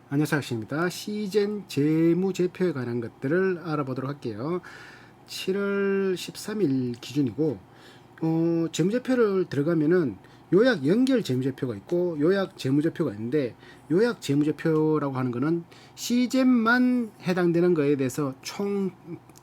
안녕하세요. ak신입니다. 시젠 재무제표에 관한 것들을 알아보도록 할게요. 7월 13일 기준이고 재무제표를 들어가면은 요약 연결 재무제표가 있고 요약 재무제표가 있는데, 요약 재무제표라고 하는 거는 시젠만 해당되는 거에 대해서 총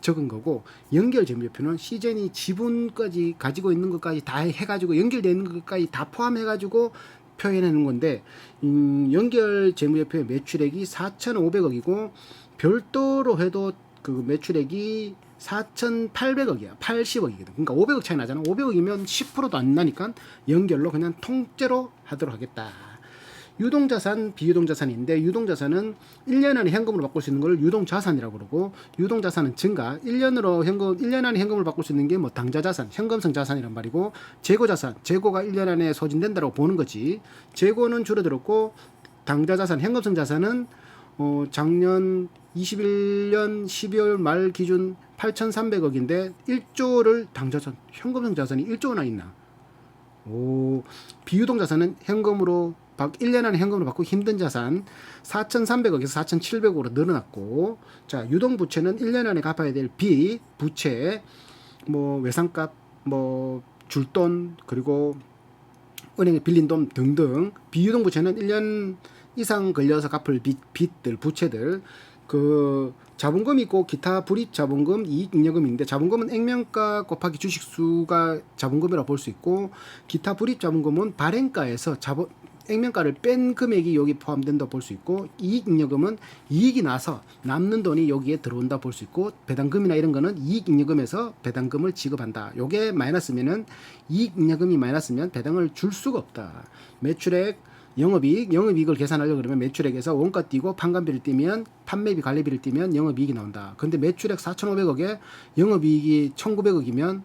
적은 거고, 연결 재무제표는 시젠이 지분까지 가지고 있는 것까지 다 해가지고 연결되어 있는 것까지 다 포함해가지고 표현하는 건데, 연결 재무제표의 매출액이 4,500억이고 별도로 해도 그 매출액이 4,800억이야. 80억이거든. 그러니까 500억 차이 나잖아. 500억이면 10%도 안 나니까 연결로 그냥 통째로 하도록 하겠다. 유동자산, 비유동자산인데, 유동자산은 1년 안에 현금으로 바꿀 수 있는 걸 유동자산이라고 그러고, 유동자산은 증가, 1년 안에 현금을 바꿀 수 있는 게 뭐 당좌자산, 현금성 자산이란 말이고, 재고자산, 재고가 1년 안에 소진된다고 보는 거지. 재고는 줄어들었고, 당좌자산, 현금성 자산은 작년 21년 12월 말 기준 8,300억인데 1조를 당좌자산, 현금성 자산이 1조 원나 있나? 비유동 자산은 현금으로 1년 안에 현금으로 받고 힘든 자산 4,300억에서 4,700억으로 늘어났고, 자, 유동 부채는 1년 안에 갚아야 될 빚, 부채, 뭐 외상값, 뭐 줄돈, 그리고 은행에 빌린 돈 등등. 비유동 부채는 1년 이상 걸려서 갚을 빚들, 부채들. 그 자본금이 있고 기타 불입 자본금, 이익잉여금인데, 자본금은 액면가 곱하기 주식수가 자본금이라고 볼 수 있고, 기타 불입 자본금은 발행가에서 액면가를 뺀 금액이 여기 포함된다 볼 수 있고, 이익잉여금은 이익이 나서 남는 돈이 여기에 들어온다 볼 수 있고, 배당금이나 이런 거는 이익잉여금에서 배당금을 지급한다. 요게 마이너스면은, 이익잉여금이 마이너스면 배당을 줄 수가 없다. 매출액, 영업이익을 계산하려고 그러면 매출액에서 원가 띄고 판관비를 띄면, 판매비 관리비를 띄면 영업이익이 나온다. 근데 매출액 4,500억에 영업이익이 1,900억이면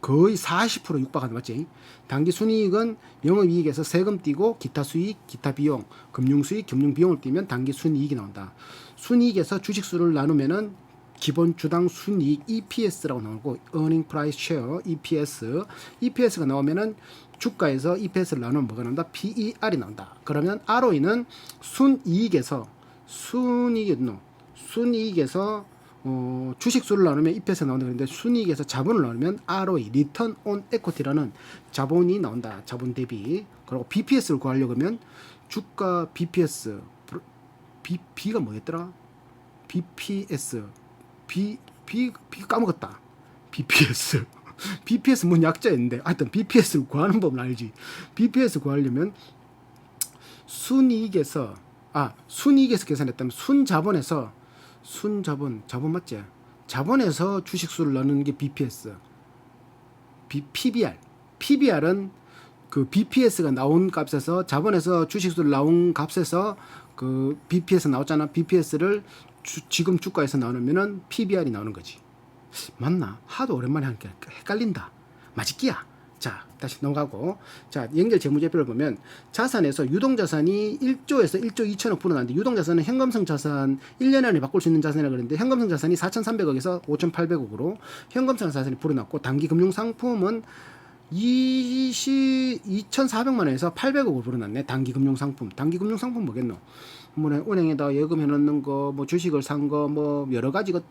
거의 40% 육박한다, 맞지? 당기 순이익은 영업이익에서 세금 띄고 기타 수익, 기타 비용, 금융수익, 금융비용을 띄면 당기 순이익이 나온다. 순이익에서 주식수를 나누면은 기본 주당 순이익 EPS라고 나오고, Earning Price Share EPS가 나오면은 주가에서 EPS를 나누면 뭐가 나온다? PER이 나온다. 그러면 ROE는 순이익에서 주식수를 나누면 EPS가 나온다. 그런데 순이익에서 자본을 나누면 ROE, Return on Equity라는 자본이 나온다. 자본 대비. 그리고 BPS를 구하려고 하면 주가 BPS, B가 뭐였더라? BPS, B 까먹었다. BPS 뭔 약자였는데, 하여튼 BPS를 구하는 법은 알지. BPS 구하려면 순이익에서 계산했다면 자본 맞지? 자본에서 주식수를 나누는 게 BPS. PBR은 그 BPS가 나온 값에서, 자본에서 주식수를 나온 값에서 그 BPS 나왔잖아. BPS를 지금 주가에서 나누면은 PBR이 나오는 거지. 맞나? 하도 오랜만에 하니까 헷갈린다. 맞을기야. 자, 다시 넘어가고. 자, 연결 재무제표를 보면, 자산에서 유동자산이 1조에서 1조 2천억 불어났는데, 유동자산은 현금성 자산, 1년 안에 바꿀 수 있는 자산이라고 그랬는데, 현금성 자산이 4,300억에서 5,800억으로 현금성 자산이 불어났고, 단기 금융상품은 2,400만 원에서 800억으로 불어났네. 단기 금융상품 뭐겠노? 뭐 은행에다 예금해 놓는 거, 뭐 주식을 산 거, 뭐 여러 가지가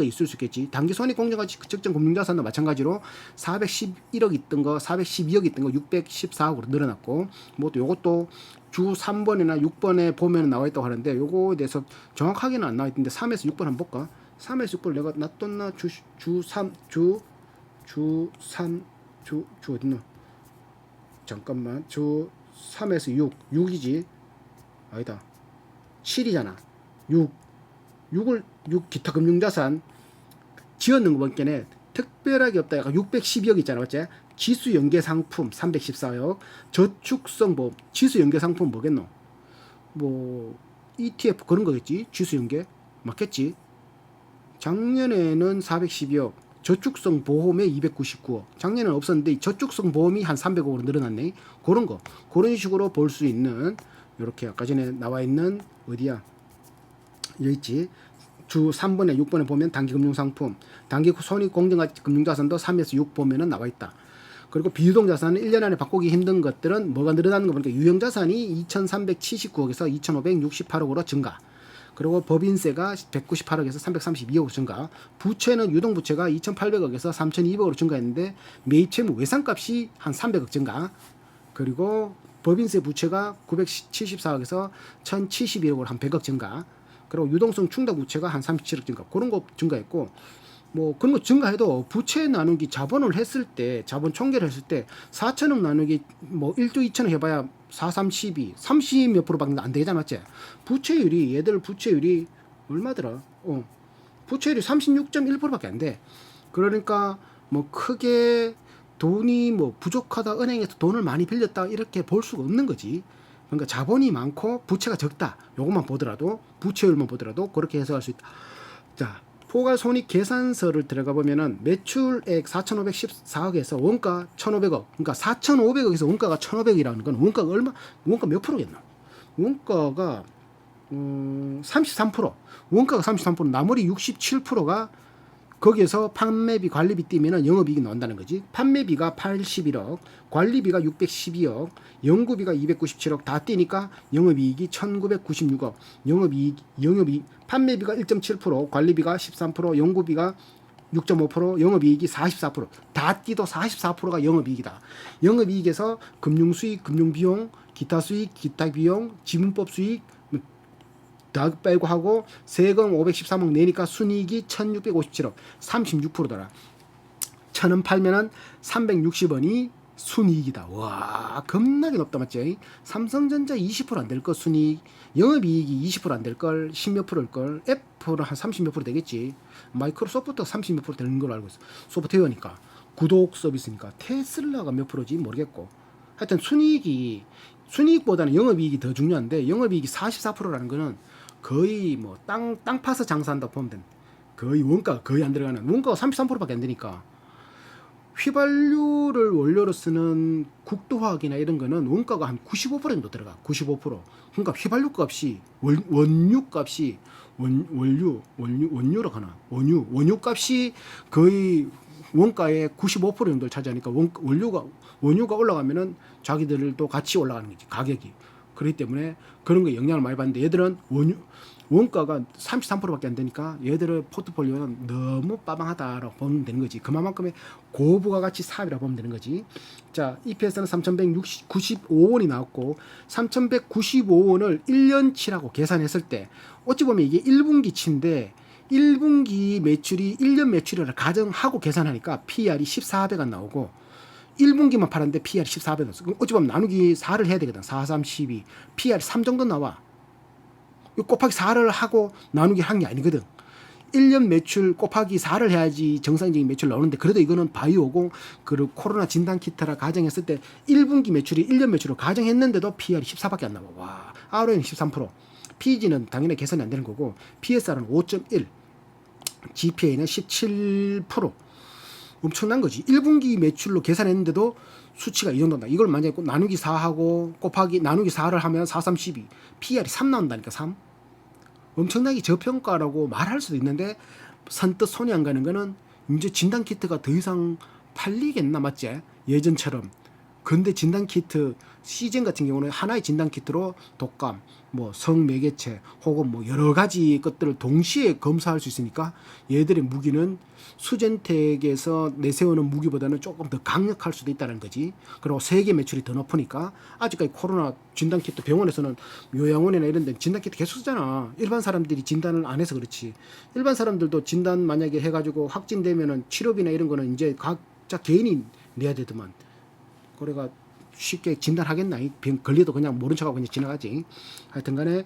있을 수 있겠지. 단기 손익공정가치 측정 금융자산도 마찬가지로 411억 있던 거, 412억 있던 거 614억으로 늘어났고, 뭐 또 요것도 주 3번이나 6번에 보면 나와 있다고 하는데, 요거에 대해서 정확하게는 안 나와 있던데 3에서 6번 한번 볼까? 3에서 6번 내가 놔뒀나? 주 어딨노? 잠깐만. 주 3에서 6이지. 아니다. 7이잖아. 6 기타 금융자산 지었는 거 보니까 특별하게 없다. 약간 612억 있잖아, 맞지? 지수 연계 상품 314억, 저축성 보험, 지수 연계 상품 뭐겠노? 뭐 ETF 그런 거겠지? 지수 연계 맞겠지? 작년에는 412억, 저축성 보험에 299억. 작년에는 없었는데 저축성 보험이 한 300억으로 늘어났네. 그런 식으로 볼 수 있는, 이렇게 아까 전에 나와 있는, 어디야? 여기 있지. 주 3번에 6번에 보면 단기 금융상품, 단기 손익공정가치 금융자산도 3에서 6 보면은 나와 있다. 그리고 비유동 자산은 1년 안에 바꾸기 힘든 것들은 뭐가 늘어나는 거 보니까 유형 자산이 2,379억에서 2,568억으로 증가. 그리고 법인세가 198억에서 332억 증가. 부채는 유동부채가 2,800억에서 3,200억으로 증가했는데 매입 채무 외상값이 한 300억 증가. 그리고 법인세 부채가 974억에서 1,071억으로 한 100억 증가. 그리고 유동성 충당 부채가 한 37억 증가. 그런 거 증가했고, 뭐 그런 거 증가해도 부채 나누기 자본을 했을 때, 자본 총계를 했을 때 4천억 나누기 뭐 1조 2천억 해봐야 4, 3, 12, 30 몇 프로밖에 안 되잖아, 맞지? 부채율이 얘들 부채율이 얼마더라? 부채율이 36.1%밖에 안 돼. 그러니까 뭐 크게 돈이 뭐 부족하다, 은행에서 돈을 많이 빌렸다 이렇게 볼 수가 없는 거지. 그러니까 자본이 많고 부채가 적다. 요것만 보더라도, 부채율만 보더라도 그렇게 해석할 수 있다. 자, 포괄손익 계산서를 들어가 보면은 매출액 4,514억에서 원가 1,500억. 그러니까 4,500억에서 원가가 1,500억이라는 건 원가가 얼마? 원가 몇 프로겠나? 원가가 33%. 원가가 33%, 나머지 67%가 거기에서 판매비, 관리비 떼면은 영업이익이 나온다는 거지. 판매비가 81억, 관리비가 612억, 연구비가 297억 다 떼니까 영업이익이 1996억. 영업이익, 판매비가 1.7%, 관리비가 13%, 연구비가 6.5%, 영업이익이 44%. 다 떼도 44%가 영업이익이다. 영업이익에서 금융수익, 금융비용, 기타 수익, 기타 비용, 지분법 수익 다 빼고 하고 세금 513억 내니까 순이익이 1657억 36%더라. 1,000원 팔면은 360원이 순이익이다. 와, 겁나게 높다, 맞지? 삼성전자 20% 안 될 거 순이익, 영업이익이 20% 안 될 걸, 10몇 프로일 걸, 애플은 한 30 몇 프로 되겠지. 마이크로소프트가 30 몇 프로 되는 걸로 알고 있어. 소프트웨어니까, 구독 서비스니까. 테슬라가 몇 프로지 모르겠고. 하여튼 순이익보다는 영업이익이 더 중요한데, 영업이익이 44%라는 거는 거의 뭐 땅 파서 장사한다고 보면 돼. 거의 원가가 거의 안 들어가는, 원가가 33%밖에 안 되니까. 휘발유를 원료로 쓰는 국도화학이나 이런 거는 원가가 한 95% 정도 들어가. 95%. 그러니까 휘발유 값이 원유 값이 원유로 가나? 원유 값이 거의 원가의 95% 정도를 차지하니까 원유가 올라가면은 자기들도 같이 올라가는 거지, 가격이. 그렇기 때문에 그런 거 영향을 많이 받는데, 얘들은 원가가 33%밖에 안 되니까 얘들의 포트폴리오는 너무 빠방하다라고 보면 되는 거지. 그만큼의 고부가가치 사업이라고 보면 되는 거지. 자, EPS는 3,195원이 나왔고, 3,195원을 1년치라고 계산했을 때 어찌 보면 이게 1분기치인데 1분기 매출이 1년 매출이라 가정하고 계산하니까 PR이 14배가 나오고, 1분기만 팔았는데 PR이 14배 나왔어. 그럼 어찌 보면 나누기 4를 해야 되거든. 4, 3, 12. PR이 3 정도 나와. 곱하기 4를 하고 나누기 한 게 아니거든. 1년 매출 곱하기 4를 해야지 정상적인 매출 나오는데, 그래도 이거는 바이오고 그리고 코로나 진단키트라 가정했을 때 1분기 매출이 1년 매출로 가정했는데도 PR이 14밖에 안 나와. 와, ROE는 13%. PEG는 당연히 계산이 안 되는 거고, PSR은 5.1, GPA는 17%. 엄청난 거지. 1분기 매출로 계산했는데도 수치가 이 정도다. 이걸 만약에 나누기 4하고 곱하기 나누기 4를 하면 4, 3, 12. PR이 3 나온다니까, 3. 엄청나게 저평가라고 말할 수도 있는데, 선뜻 손이 안 가는 거는 이제 진단키트가 더 이상 팔리겠나, 맞지? 예전처럼. 근데 진단키트 시즌 같은 경우는 하나의 진단키트로 독감, 뭐 성매개체 혹은 뭐 여러 가지 것들을 동시에 검사할 수 있으니까 얘들의 무기는 수젠텍에서 내세우는 무기보다는 조금 더 강력할 수도 있다는 거지. 그리고 세계 매출이 더 높으니까. 아직까지 코로나 진단키트 병원에서는 요양원이나 이런 데 진단키트 계속 쓰잖아. 일반 사람들이 진단을 안 해서 그렇지. 일반 사람들도 진단 만약에 해가지고 확진되면은 치료비나 이런 거는 이제 각자 개인이 내야 되더만. 그래가 쉽게 진단하겠나? 병 걸려도 그냥 모른 척하고 그냥 지나가지. 하여튼 간에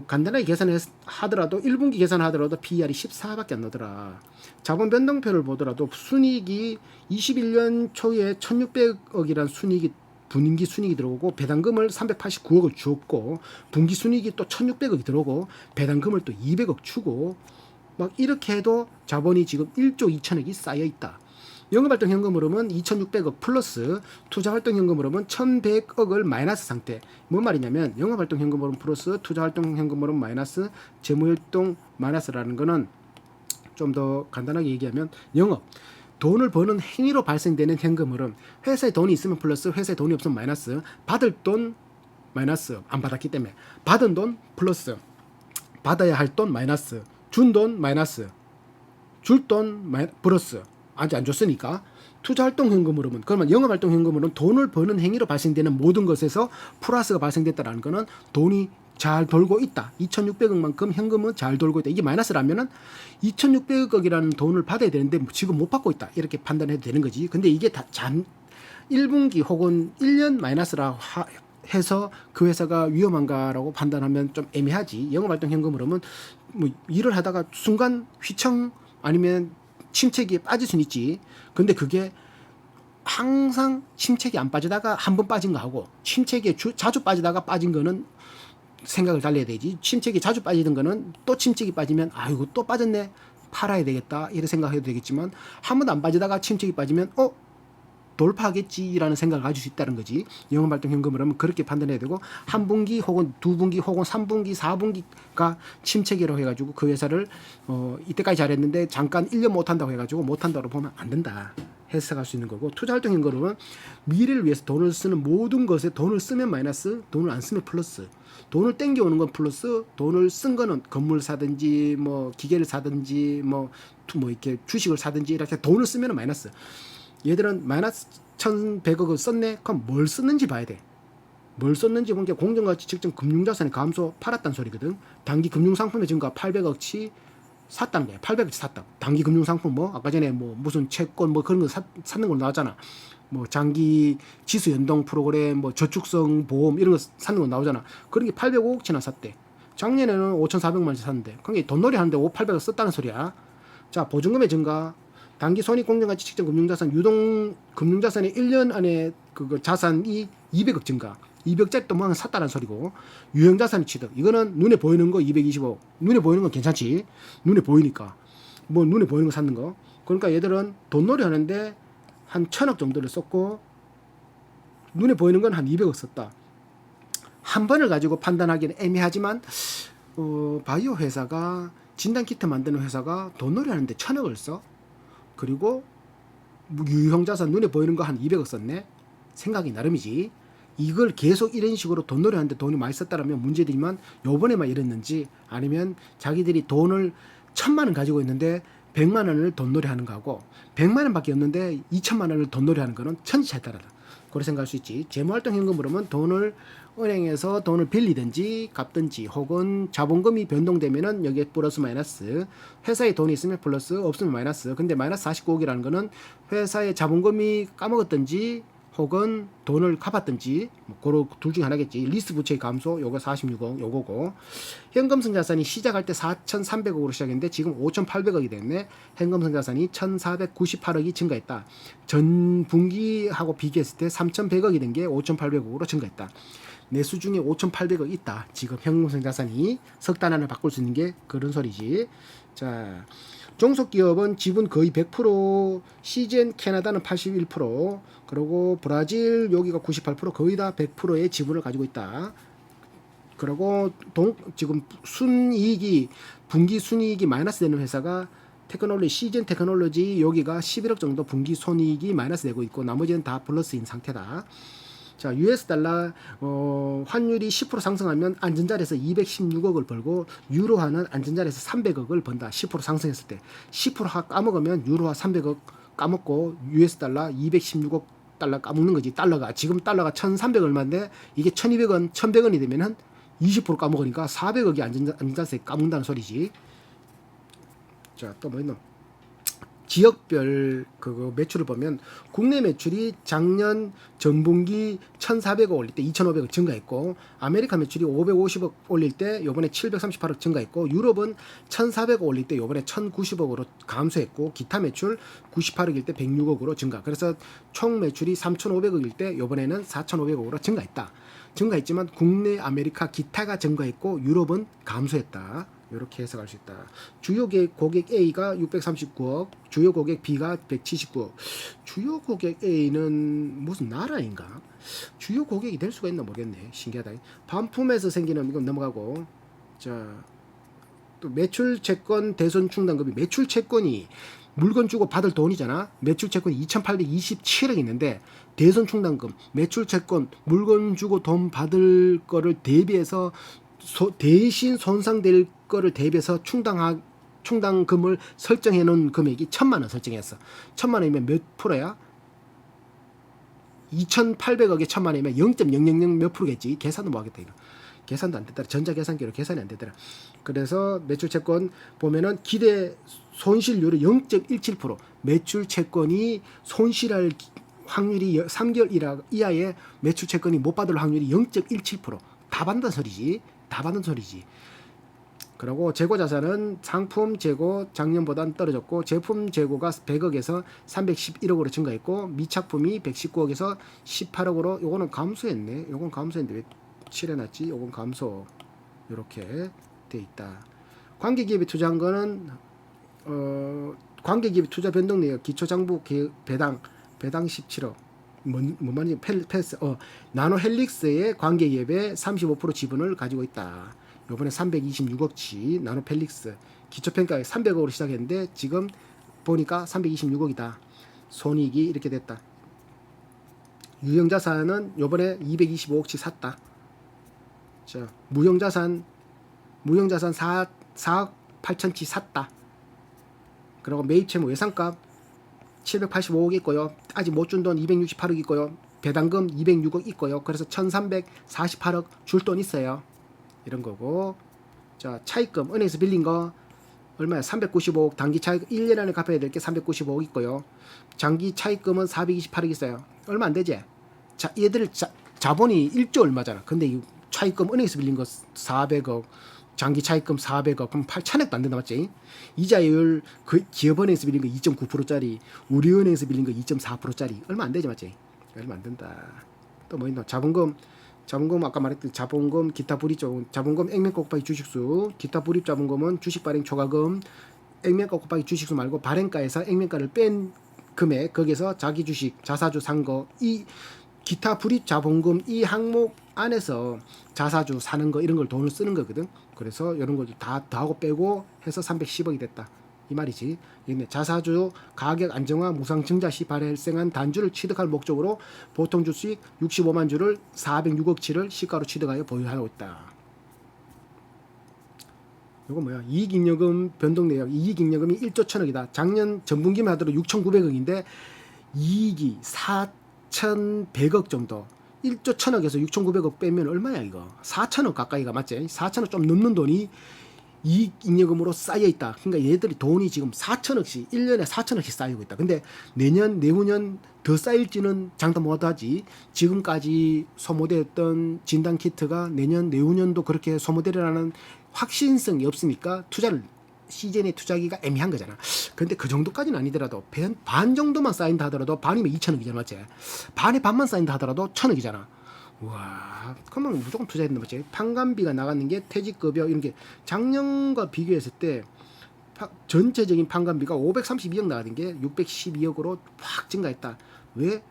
간단하게 계산하더라도 1분기 계산하더라도 PER이 14밖에 안 나더라. 자본 변동표를 보더라도 순이익이 21년 초에 1,600억이란 순이익이 분기 순이익이 들어오고, 배당금을 389억을 주었고, 분기 순이익이 또 1,600억이 들어오고, 배당금을 또 200억 주고, 막 이렇게 해도 자본이 지금 1조 2천억이 쌓여 있다. 영업활동 현금으로는 2,600억 플러스 투자활동 현금으로는 1,100억을 마이너스 상태. 뭔 말이냐면 영업활동 현금으로는 플러스 투자활동 현금으로는 마이너스, 재무활동 마이너스라는 거는 좀 더 간단하게 얘기하면 돈을 버는 행위로 발생되는 현금 흐름. 회사에 돈이 있으면 플러스, 회사에 돈이 없으면 마이너스. 받을 돈 마이너스, 안 받았기 때문에. 받은 돈 플러스, 받아야 할 돈 마이너스, 준 돈 마이너스, 줄 돈 플러스. 아직 안 줬으니까. 투자활동 현금 흐름은, 그러면 영업활동 현금 흐름은 돈을 버는 행위로 발생되는 모든 것에서 플러스가 발생됐다라는 거는 돈이 잘 돌고 있다. 2,600억만큼 현금은 잘 돌고 있다. 이게 마이너스라면은 2,600억이라는 돈을 받아야 되는데 지금 못 받고 있다. 이렇게 판단해도 되는 거지. 근데 이게 다 1분기 혹은 1년 마이너스라 해서 그 회사가 위험한가라고 판단하면 좀 애매하지. 영업활동 현금 흐름은 뭐 일을 하다가 순간 휘청 아니면 침체기에 빠질 수는 있지. 근데 그게 항상 침체기 안 빠지다가 한 번 빠진 거하고 침체기에 자주 빠지다가 빠진 거는 생각을 달려야 되지. 침체기 자주 빠지던 거는 또 침체기 빠지면 아이고 또 빠졌네, 팔아야 되겠다 이런 생각해도 되겠지만, 한 번도 안 빠지다가 침체기 빠지면 돌파하겠지라는 생각을 가질 수 있다는 거지. 영업활동 현금을 하면 그렇게 판단해야 되고, 한 분기 혹은 두 분기 혹은 3분기 4분기가 침체기로 해가지고 그 회사를 이때까지 잘했는데 잠깐 1년 못한다고 해가지고 못한다고 보면 안 된다 해석할 수 있는 거고, 투자활동 현금은 미래를 위해서 돈을 쓰는 모든 것에 돈을 쓰면 마이너스, 돈을 안 쓰면 플러스. 돈을 땡겨오는 건 플러스, 돈을 쓴 거는 건물 사든지 뭐 기계를 사든지 뭐 이렇게 주식을 사든지 이렇게 돈을 쓰면 마이너스. 얘들은 마이너스 1,100억을 썼네? 그럼 뭘 썼는지 봐야 돼. 뭘 썼는지 보는 게 공정가치 측정 금융자산의 감소 팔았다는 소리거든. 단기 금융상품의 증가 800억치 샀다는 거야. 800억치 샀다. 단기 금융상품 뭐 아까 전에 뭐 무슨 채권 뭐 그런 거 샀는 거 나왔잖아. 뭐 장기 지수 연동 프로그램 뭐 저축성 보험 이런 거 사는 거 나오잖아. 그런 게 805억치나 샀대. 작년에는 5,400만 원치 샀는데 그게 돈놀이 하는데 800억 썼다는 소리야. 자, 보증금의 증가, 단기 손익 공정가치 측정 금융자산, 유동 금융자산의 1년 안에 그 자산이 200억 증가, 200짜리 또 뭐 샀다는 소리고, 유형자산의 취득, 이거는 눈에 보이는 거 225억, 눈에 보이는 건 괜찮지, 눈에 보이니까 뭐 눈에 보이는 거 샀는 거. 그러니까 얘들은 돈놀이 하는데 한 1,000억 정도를 썼고 눈에 보이는 건 한 200억 썼다. 한 번을 가지고 판단하기는 애매하지만 바이오 회사가, 진단키트 만드는 회사가 돈놀이 하는데 1,000억을 써? 그리고 유형자산 눈에 보이는 거 한 200억 썼네? 생각이 나름이지. 이걸 계속 이런 식으로 돈놀이 하는데 돈이 많이 썼다라면 문제되지만, 요번에만 이랬는지 아니면 자기들이 돈을 1,000만 원 가지고 있는데 100만 원을 돈놀이 하는 거하고 100만 원밖에 없는데 2천만 원을 돈놀이 하는 거는 천지 차이 다르다. 그렇게 생각할 수 있지. 재무활동 현금으로는 돈을 은행에서 돈을 빌리든지 갚든지 혹은 자본금이 변동되면은 여기에 플러스 마이너스, 회사에 돈이 있으면 플러스, 없으면 마이너스. 근데 마이너스 49억이라는 거는 회사에 자본금이 까먹었든지 혹은 돈을 갚았든지 그런 둘 중에 하나겠지. 리스 부채의 감소, 요거 46억 요거고, 현금성 자산이 시작할 때 4,300억으로 시작했는데 지금 5,800억이 됐네. 현금성 자산이 1,498억이 증가했다. 전 분기하고 비교했을 때 3,100억이 된 게 5,800억으로 증가했다. 내수 중에 5,800억 있다. 지금 현금성 자산이 석 달 안에 바꿀 수 있는 게 그런 소리지. 자, 종속기업은 지분 거의 100%, CGN 캐나다는 81%, 그리고 브라질 여기가 98%, 거의 다 100%의 지분을 가지고 있다. 그리고 지금 순이익이, 분기 순이익이 마이너스 되는 회사가 CGN 테크놀로지 여기가 11억 정도 분기 손익이 마이너스 되고 있고, 나머지는 다 플러스인 상태다. 자, US 달러 환율이 10% 상승하면 안전자리에서 216억을 벌고, 유로화는 안전자리에서 300억을 번다. 10% 상승했을 때 10% 까먹으면 유로화 300억 까먹고 US 달러 216억 달러 까먹는 거지. 달러가 지금 달러가 1,300 얼마인데 이게 1,200원 1,100원이 되면은 20% 까먹으니까 400억이 안전자리에서 까먹는다는 소리지. 자, 또 뭐 있노? 지역별 그 매출을 보면 국내 매출이 작년 전분기 1,400억 올릴 때 2,500억 증가했고, 아메리카 매출이 550억 올릴 때 요번에 738억 증가했고, 유럽은 1,400억 올릴 때 요번에 1,090억으로 감소했고, 기타 매출 98억일 때 106억으로 증가. 그래서 총 매출이 3,500억일 때 요번에는 4,500억으로 증가했다. 증가했지만 국내 아메리카 기타가 증가했고 유럽은 감소했다. 이렇게 해석할 수 있다. 주요 고객 A가 639억, 주요 고객 B가 179억. 주요 고객 A는 무슨 나라인가? 주요 고객이 될 수가 있나 모르겠네. 신기하다. 반품에서 생기는, 이건 넘어가고. 자, 또 매출 채권 대손 충당금이, 매출 채권이 물건 주고 받을 돈이잖아. 매출 채권이 2,827억 있는데 대손 충당금, 매출 채권, 물건 주고 돈 받을 거를 대비해서 대신 손상될 거를 대비해서 충당금을 설정해 놓은 금액이 1,000만 원 설정했어. 1,000만 원이면 몇 프로야? 2,800억에 1,000만 원이면 0.000 몇 프로겠지. 계산도 뭐 하겠다 이거. 계산도 안 되더라. 전자계산기로 계산이 안 되더라. 그래서 매출 채권 보면은 기대 손실률은 0.17%. 매출 채권이 손실할 확률이 3개월 이하의 매출 채권이 못 받을 확률이 0.17%. 다 받는 소리지. 다 받는 소리지. 그리고 재고 자산은 상품 재고 작년보다는 떨어졌고 제품 재고가 100억에서 311억으로 증가했고 미착품이 119억에서 18억으로 요거는 감소했네. 요건 감소했는데 왜 칠해놨지? 요건 감소. 요렇게 돼 있다. 관계기업이 투자한 거는 관계기업이 투자 변동 내역 기초장부 배당 17억. 뭔 말인지 패스. 나노 헬릭스의 관계기업의 35% 지분을 가지고 있다. 요번에 326억치 나노 펠릭스 기초평가에 300억으로 시작했는데 지금 보니까 326억이다. 손익이 이렇게 됐다. 유형자산은 요번에 225억치 샀다. 자, 무형자산 4억 8천치 샀다. 그리고 매입채무 예상값 785억 있고요. 아직 못 준 돈 268억 있고요. 배당금 206억 있고요. 그래서 1348억 줄 돈 있어요. 이런 거고. 자, 차입금 은행에서 빌린 거 얼마야? 395억. 단기 차입금 1년 안에 갚아야 될 게 395억 있고요. 장기 차입금은 428억 있어요. 얼마 안 되지? 자, 얘들 자본이 1조 얼마잖아. 근데 이 차입금 은행에서 빌린 거 400억. 장기 차입금 400억. 그럼 8천억도 안 된다 맞지? 이자율 그 기업은행에서 빌린 거 2.9%짜리, 우리은행에서 빌린 거 2.4%짜리. 얼마 안 되지 맞지? 얼마 안 된다. 또 뭐 있노? 자본금 아까 말했던 자본금, 기타 불입 자본금, 액면가 곱하기 주식수, 기타 불입 자본금은 주식 발행 초과금, 액면가 곱하기 주식수 말고 발행가에서 액면가를 뺀 금액, 거기서 자기 주식, 자사주 산 거, 이 기타 불입 자본금 이 항목 안에서 자사주 사는 거 이런 걸 돈을 쓰는 거거든. 그래서 이런 걸 다 하고 빼고 해서 310억이 됐다. 이 말이지. 자사주 가격 안정화 무상 증자 시 발생한 단주를 취득할 목적으로 보통 주수익 65만 주를 406억치를 시가로 취득하여 보유하고 있다. 이거 뭐야? 이익잉여금 변동 내역. 이익잉여금이 1조 1천억이다. 작년 전분기만 하더라도 6,900억인데 이익이 4,100억 정도. 1조 1천억에서 6,900억 빼면 얼마야 이거? 4천억 가까이가 맞지? 4천억 좀 넘는 돈이 이익잉여금으로 쌓여있다. 그러니까 얘들이 돈이 지금 4천억씩 1년에 4천억씩 쌓이고 있다. 근데 내년 내후년 더 쌓일지는 장담 못하지. 지금까지 소모되었던 진단키트가 내년 내후년도 그렇게 소모되리라는 확신성이 없으니까 투자를 시즌의 투자기가 애매한 거잖아. 근데 그 정도까지는 아니더라도 반 정도만 쌓인다 하더라도 반이면 2천억이잖아 맞지? 반의 반만 쌓인다 하더라도 1,000억이잖아. 와, 그러면 무조건 투자해야 된다 맞지? 판관비가 나가는 게 퇴직급여 이런 게 작년과 비교했을 때 전체적인 판관비가 532억 나가는 게 612억으로 확 증가했다. 왜?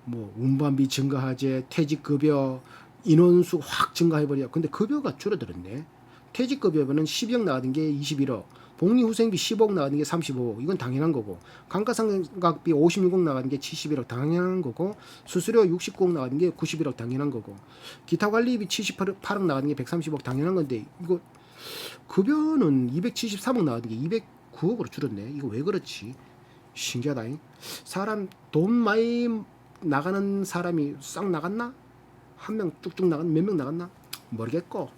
뭐 운반비 증가하지, 퇴직급여 인원수 확 증가해버려. 근데 급여가 줄어들었네. 퇴직급여는 12억 나가는 게 21억, 복리후생비 10억 나가는 게 35억, 이건 당연한 거고, 감가상각비 56억 나가는 게 71억 당연한 거고, 수수료 69억 나가는 게 91억 당연한 거고, 기타관리비 78억 나가는 게 130억 당연한 건데, 이거 급여는 273억 나가는 게 209억으로 줄었네. 이거 왜 그렇지? 신기하다. 사람 돈 많이 나가는 사람이 싹 나갔나? 한 명 쭉쭉 나갔나? 몇 명 나갔나? 모르겠고,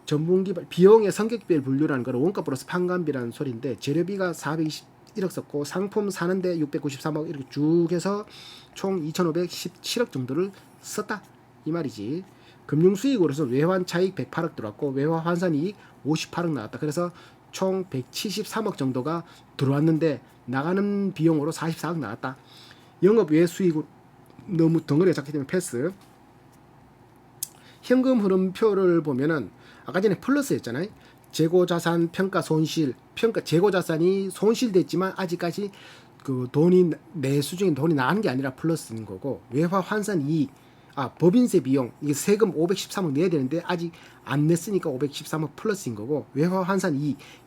전분기 비용의 성격별 분류라는 거는 원가 플러스 판관비라는 소리인데, 재료비가 421억 썼고 상품 사는데 693억 이렇게 쭉 해서 총 2,517억 정도를 썼다 이 말이지. 금융수익으로서 외환 차익 108억 들어왔고 외화 환산이익 58억 나왔다. 그래서 총 173억 정도가 들어왔는데 나가는 비용으로 44억 나왔다. 영업 외 수익으로 너무 덩어리가 작기 때문에 패스. 현금 흐름표를 보면은 아까 전에 플러스였잖아요. 재고자산 평가 손실, 재고자산이 손실됐지만 아직까지 그 돈이 내수 중인 돈이 나간 게 아니라 플러스인 거고, 외화 환산 이익 법인세 비용 이게 세금 513억 내야 되는데 아직 안 냈으니까 513억 플러스인 거고, 외화 환산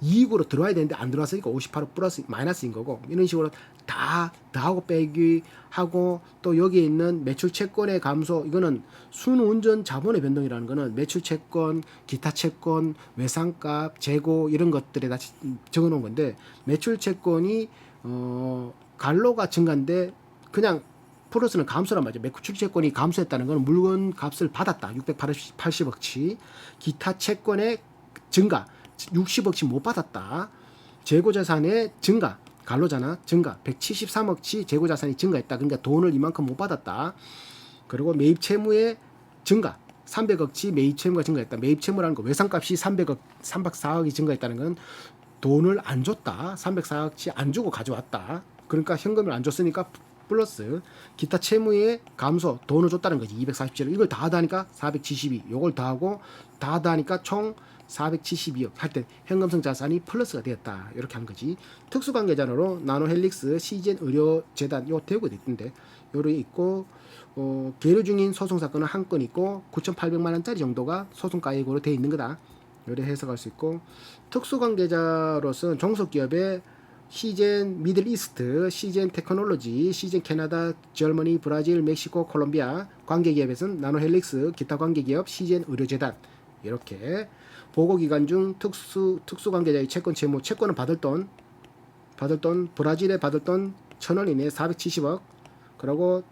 이익으로 들어와야 되는데 안 들어왔으니까 58억 플러스 마이너스인 거고, 이런 식으로 다 하고 빼기 하고, 또 여기에 있는 매출 채권의 감소, 이거는 순운전 자본의 변동이라는 거는 매출 채권, 기타 채권, 외상값, 재고 이런 것들에 다 적어 놓은 건데, 매출 채권이 갈로가 증가인데 그냥 플러스는 감소란 말이죠. 매출 채권이 감소했다는 건 물건 값을 받았다. 680억치. 기타 채권의 증가 60억치 못 받았다. 재고자산의 증가 갈로잖아. 증가 173억치 재고자산이 증가했다. 그러니까 돈을 이만큼 못 받았다. 그리고 매입 채무의 증가 300억치 매입 채무가 증가했다. 매입 채무라는 거 외상값이 304억이 증가했다는 건 돈을 안 줬다. 304억치 안 주고 가져왔다. 그러니까 현금을 안 줬으니까 플러스 기타 채무의 감소 돈을 줬다는 거지. 247억 이걸 다 하다니까 472 요걸 다 하고 다 하다니까 총 472억 할 때 현금성 자산이 플러스가 되었다. 이렇게 한 거지. 특수관계자로 나노헬릭스 시젠 의료재단 요 대구에 있던데 요래 있고, 계류 중인 소송 사건은 한 건 있고 9,800만 원짜리 정도가 소송가액으로 돼 있는 거다. 요래 해석할 수 있고, 특수관계자로서는 종속기업의 시젠 미들 이스트, 시젠 테크놀로지, 시젠 캐나다, 저머니, 브라질, 멕시코, 콜롬비아, 관계기업에서는 나노헬릭스, 기타 관계기업, 시젠 의료재단. 이렇게 보고기간 중 특수관계자의 채권 채무, 채권은 받을 돈 브라질에 받을 돈 1,000원 이내 470억. 그리고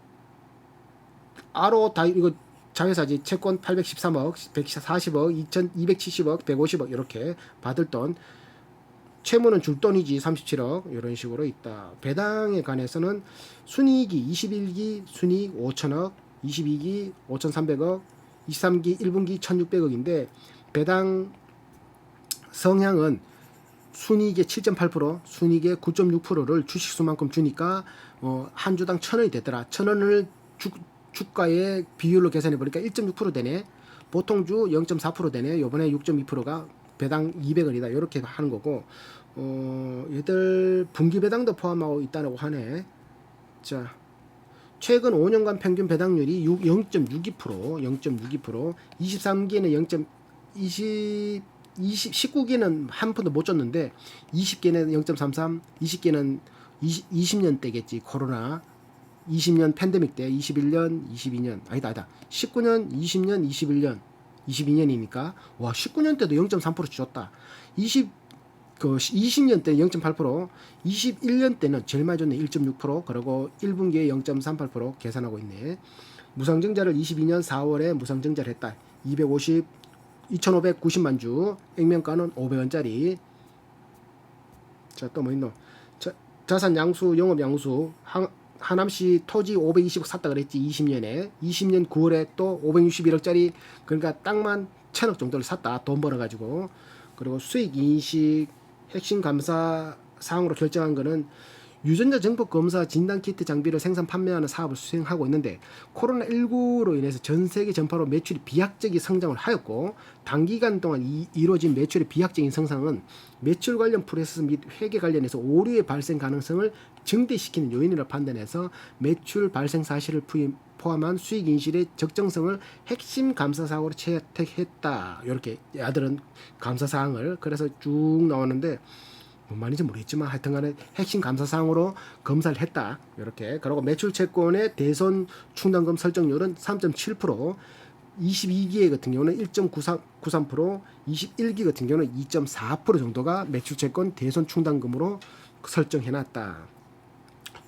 이거 자회사지. 채권 813억, 140억, 270억, 150억 이렇게 받을 돈. 채무는 줄 돈이지 37억 이런 식으로 있다. 배당에 관해서는 순이익이 21기 순이익 5천억, 22기 5,300억, 23기 1분기 1,600억인데 배당 성향은 순이익의 7.8%, 순이익의 9.6%를 주식수만큼 주니까 한 주당 1,000원이 되더라. 1,000원을 주가의 비율로 계산해 보니까 1.6% 되네. 보통주 0.4% 되네. 요번에 6.2%가 배당 200원이다. 이렇게 하는 거고, 얘들 분기 배당도 포함하고 있다고 하네. 자, 최근 5년간 평균 배당률이 0.62%, 23기에는 19기는 한 푼도 못 줬는데 20기는 0.33, 20기는 20년 때겠지. 코로나 20년 팬데믹 때 21년, 22년 아니다. 19년, 20년, 21년 22년이니까 와 19년 때도 0.3% 줬다. 20년 때 0.8%, 21년 때는 제일 많이 줬네 1.6%, 그리고 1분기에 0.38% 계산하고 있네. 무상증자를 22년 4월에 무상증자를 했다. 2,590만 주, 액면가는 500원짜리. 자, 또 뭐 있노? 자산 양수, 영업 양수, 하남시 토지 520억 샀다 그랬지. 20년에 20년 9월에 또 561억짜리, 그러니까 땅만 1,000억 정도를 샀다. 돈 벌어가지고. 그리고 수익 인식 핵심 감사 사항으로 결정한 거는 유전자 정보 검사 진단 키트 장비를 생산 판매하는 사업을 수행하고 있는데, 코로나19로 인해서 전 세계 전파로 매출이 비약적인 성장을 하였고, 단기간 동안 이루어진 매출의 비약적인 성장은 매출 관련 프로세스 및 회계 관련해서 오류의 발생 가능성을 증대시키는 요인이라 판단해서 매출 발생 사실을 포함한 수익 인식의 적정성을 핵심 감사 사항으로 채택했다. 이렇게 야들은 감사 사항을 그래서 쭉 나오는데 뭔 말인지 모르겠지만 하여튼간에 핵심 감사사항으로 검사를 했다. 이렇게. 그리고 매출 채권의 대손 충당금 설정률은 3.7%, 22기에 같은 경우는 1.93%, 21기 같은 경우는 2.4% 정도가 매출 채권 대손 충당금으로 설정해놨다.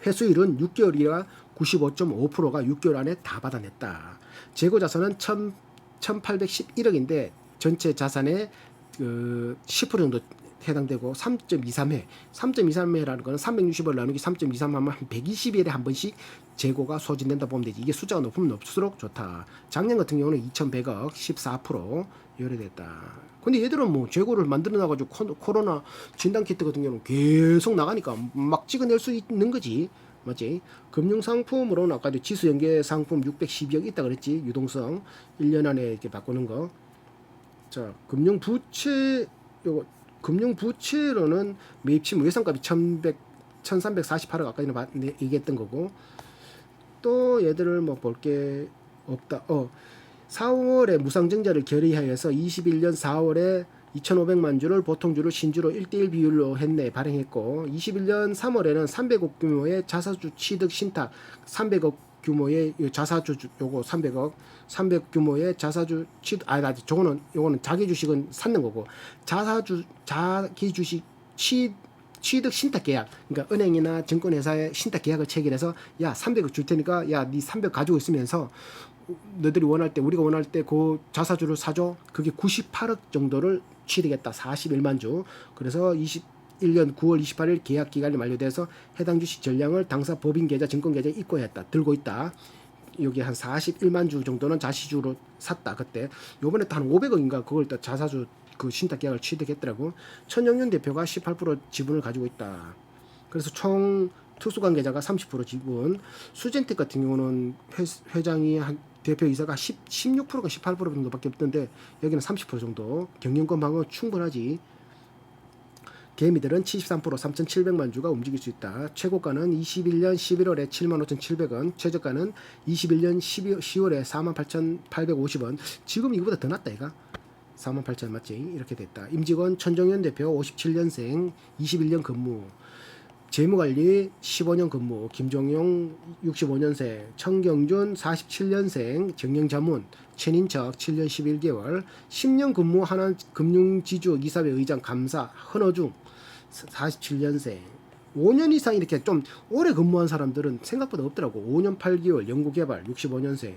회수율은 6개월이라 95.5%가 6개월 안에 다 받아냈다. 재고자산은 1,811억인데 전체 자산의 10% 정도 해당되고 3.23회라는 거는 360을 나누기 3.23하면 120일에 한 번씩 재고가 소진된다 보면 되지. 이게 숫자가 높으면 높을수록 좋다. 작년 같은 경우는 2,100억 14% 요래됐다. 근데 얘들은 뭐 재고를 만들어 놔가지고 코로나 진단키트 같은 경우는 계속 나가니까 막 찍어낼 수 있는 거지. 맞지? 금융상품으로는 아까도 지수연계 상품 612억 있다 그랬지. 유동성 1년 안에 이렇게 바꾸는 거. 자, 요거 금융부채로는 매입채무 예상값이 1,348억 아까 얘기했던 거고, 또 얘들을 뭐 볼게. 없다. 4월에 무상증자를 결의하여서 21년 4월에 2,500만 주를 보통주를 신주로 1대1 비율로 했네 발행했고 21년 3월에는 300억 규모의 자사주 취득 신탁 300억 규모의 자사주 요거 300 규모의 자사주 취득 요거는 자기 주식은 샀는 거고 자기 주식 취득 신탁 계약 그러니까 은행이나 증권회사에 신탁 계약을 체결해서 야 300억 줄 테니까 야 니 300 가지고 있으면서 너들이 원할 때 우리가 원할 때 그 자사주를 사줘. 그게 98억 정도를 취득했다. 41만 주. 그래서 21년 9월 28일 계약 기간이 만료돼서 해당 주식 전량을 당사 법인 계좌 증권 계좌에 입고했다. 들고 있다. 여기 한 41만 주 정도는 자시주로 샀다. 그때 요번에 또 한 500억인가 그걸 또 자사주 그 신탁 계약을 취득했더라고. 천영윤 대표가 18% 지분을 가지고 있다. 그래서 총 특수관계자가 30% 지분, 수젠텍 같은 경우는 회장이 한 대표이사가 16%가 18% 정도밖에 없던데 여기는 30% 정도. 경영권 방어 충분하지. 개미들은 73% 3,700만 주가 움직일 수 있다. 최고가는 21년 11월에 75,700원, 최저가는 21년 10월에 48,850원. 지금 이거보다 더 낫다 이가. 48,000 맞지? 이렇게 됐다. 임직원 천정현 대표 57년생 21년 근무. 재무관리 15년 근무, 김종용 65년생, 청경준 47년생, 정영자문, 최인척 7년 11개월, 10년 근무 하나금융지주 이사회 의장 감사, 헌어중 47년생, 5년 이상 이렇게 좀 오래 근무한 사람들은 생각보다 없더라고. 5년 8개월, 연구개발 65년생,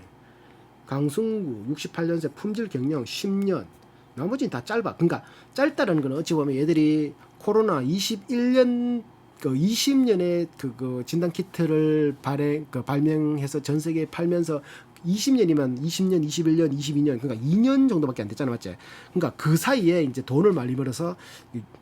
강승구 68년생, 품질경영 10년, 나머지는 다 짧아. 그러니까 짧다라는 건 어찌 보면 얘들이 코로나 21년 그 20년에 그 진단 키트를 발명해서 전 세계에 팔면서 20년이면 20년, 21년, 22년 그러니까 2년 정도밖에 안 됐잖아, 맞지? 그러니까 그 사이에 이제 돈을 많이 벌어서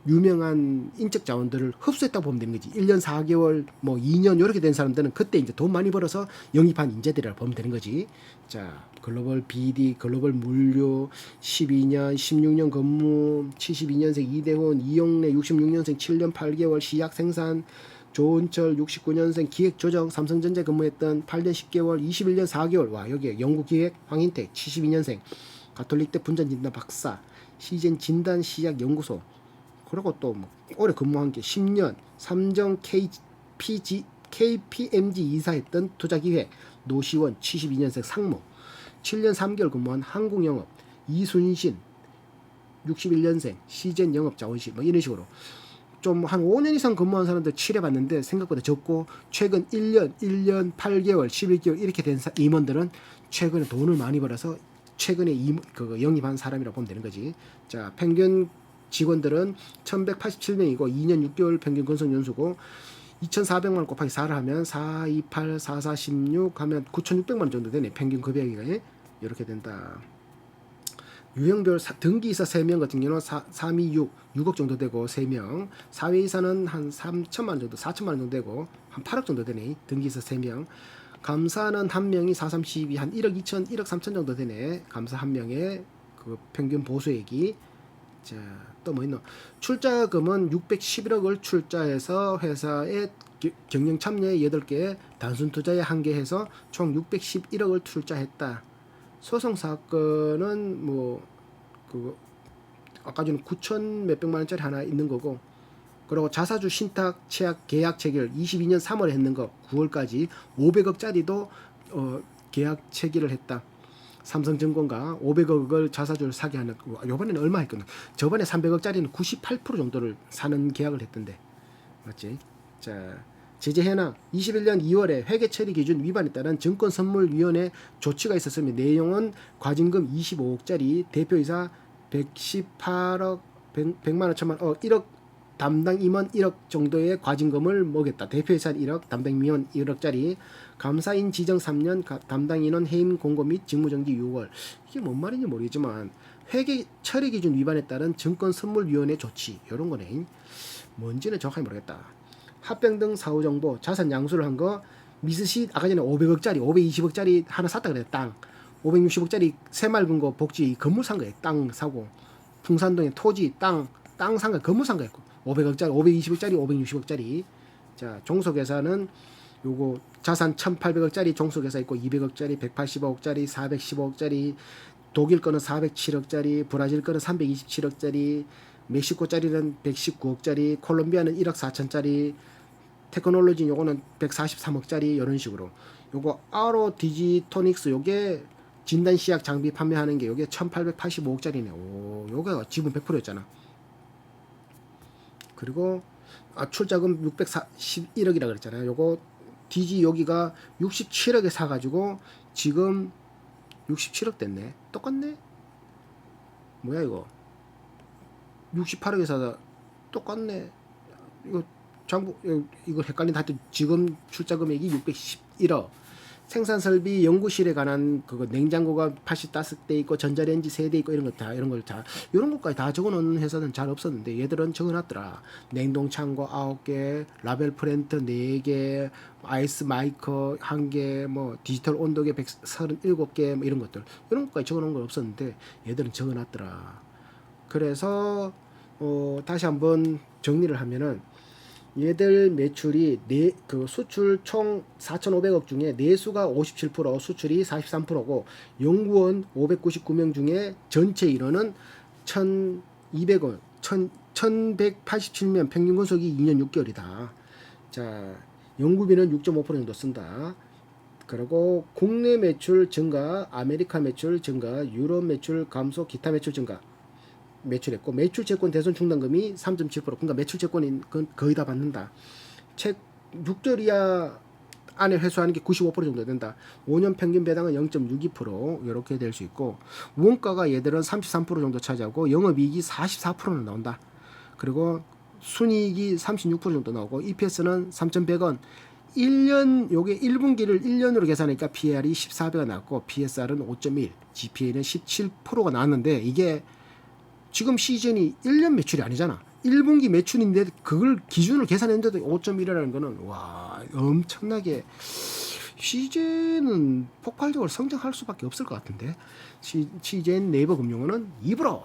유명한 인적 자원들을 흡수했다고 보면 되는 거지. 1년 4개월, 뭐 2년 이렇게 된 사람들은 그때 이제 돈 많이 벌어서 영입한 인재들이라고 보면 되는 거지. 자, 글로벌 BD, 글로벌 물류 12년, 16년 근무, 72년생 이대훈, 이용래 66년생 7년 8개월 시약 생산, 조은철 69년생 기획조정 삼성전자 근무했던 8년 10개월 21년 4개월 와 여기에 연구기획 황인택 72년생 가톨릭대 분전진단 박사 시젠 진단 시약 연구소 그리고 또 뭐 오래 근무한 게 10년 삼정 KPMG 이사했던 투자기획 노시원 72년생 상무 7년 3개월 근무한 한국영업 이순신 61년생 시젠 영업자원실 뭐 이런 식으로 좀 한 5년 이상 근무한 사람들 칠해봤는데 생각보다 적고 최근 1년 8개월, 11개월 이렇게 된 임원들은 최근에 돈을 많이 벌어서 최근에 영입한 사람이라고 보면 되는 거지. 자, 평균 직원들은 1187명이고 2년 6개월 평균 근속 연수고 2,400만 원 곱하기 4를 하면 4, 2, 8, 4, 4, 16 하면 9,600만 원 정도 되네. 평균 급여가 이렇게 된다. 유형별 등기이사 3명 같은 경우는 3, 2, 6억 정도 되고 3명 사회이사는 한 3천만 원 정도 4천만 원 정도 되고 한 8억 정도 되네. 등기이사 3명 감사는 1명이 4, 3, 12 한 1억 2천 1억 3천 정도 되네. 감사 1명의 그 평균 보수액이. 자, 또 뭐 있노. 출자금은 611억을 출자해서 회사의 경영 참여에 8개 단순 투자에 1개 해서 총 611억을 출자했다. 소송 사건은 뭐 그 아까 전에 9천 몇백만 원짜리 하나 있는 거고 그리고 자사주 신탁 계약 체결 22년 3월에 했는 거 9월까지 500억짜리도 계약 체결을 했다. 삼성증권가 500억을 자사주를 사게 하는 요번에는 얼마 했거든. 저번에 300억짜리는 98% 정도를 사는 계약을 했던데 맞지? 자, 제재 현황 21년 2월에 회계 처리 기준 위반에 따른 증권선물위원회 조치가 있었으며 내용은 과징금 25억짜리 대표이사 118억 100만 5천만 1억 담당 임원 1억 정도의 과징금을 먹였다. 대표이사 1억 담당 임원 1억짜리 감사인 지정 3년 담당 인원 해임 공고 및 직무정지 6월 이게 뭔 말인지 모르겠지만 회계 처리 기준 위반에 따른 증권선물위원회 조치 이런 거네. 뭔지는 정확하게 모르겠다. 합병 등 사후 정보, 자산 양수를 한 거, 미스시 아까 전에 500억짜리, 520억짜리 하나 샀다 그래. 땅. 560억짜리 새맑은 거 복지 건물 산 거예요. 땅 사고. 풍산동에 토지, 땅 산 거, 건물 산 거였고. 500억짜리, 520억짜리, 560억짜리. 자, 종속회사는 요거 자산 1,800억짜리 종속회사 있고 200억짜리, 180억짜리, 415억짜리, 독일 거는 407억짜리, 브라질 거는 327억짜리, 멕시코짜리는 119억짜리, 콜롬비아는 1억 4천짜리, 테크놀로지 요거는 143억짜리 이런 식으로. 요거 아로 디지토닉스 요게 진단시약 장비 판매하는 게 요게 1885억짜리네. 오, 요게 지분 100%였잖아. 그리고 출자금 641억이라 그랬잖아요. 요거 디지 여기가 67억에 사가지고 지금 67억 됐네. 똑같네. 뭐야 이거? 68억에 사다 똑같네. 이거 장부 이거 헷갈린다. 하여튼 지금 출자 금액이 611억. 생산 설비 연구실에 관한 그거 냉장고가 85대 있고 전자레인지 3대 있고 이런 거 다 이런 걸 다 이런 것까지 다 적어놓은 회사는 잘 없었는데 얘들은 적어놨더라. 냉동 창고 9개, 라벨 프린터 4개, 아이스 마이커 1개, 뭐 디지털 온도계 137개 뭐 이런 것들 이런 것까지 적어놓은 건 없었는데 얘들은 적어놨더라. 그래서 다시 한번 정리를 하면은 얘들 매출이 그 수출 총 4,500억 중에 내수가 57%, 수출이 43%고 연구원 599명 중에 전체 인원은 1,200원, 1,187명, 평균 근속이 2년 6개월이다. 자, 연구비는 6.5% 정도 쓴다. 그리고 국내 매출 증가, 아메리카 매출 증가, 유럽 매출 감소, 기타 매출 증가. 매출했고 매출 채권 대손 충당금이 3.7% 그러니까 매출 채권이 거의 다 받는다. 책 6개월 이하 안에 회수하는 게 95% 정도 된다. 5년 평균 배당은 0.62% 이렇게 될 수 있고 원가가 얘들은 33% 정도 차지하고 영업이익이 44%는 나온다. 그리고 순이익이 36% 정도 나오고 EPS는 3,100원 1년 요게 1분기를 1년으로 계산하니까 PR이 14배가 나왔고 PSR은 5.1 GPA는 17%가 나왔는데 이게 지금 시즌이 1년 매출이 아니잖아. 1분기 매출인데 그걸 기준으로 계산했는데도 5.1이라는 거는 와 엄청나게 시즌은 폭발적으로 성장할 수밖에 없을 것 같은데. 시즌 네이버 금융원은 입으로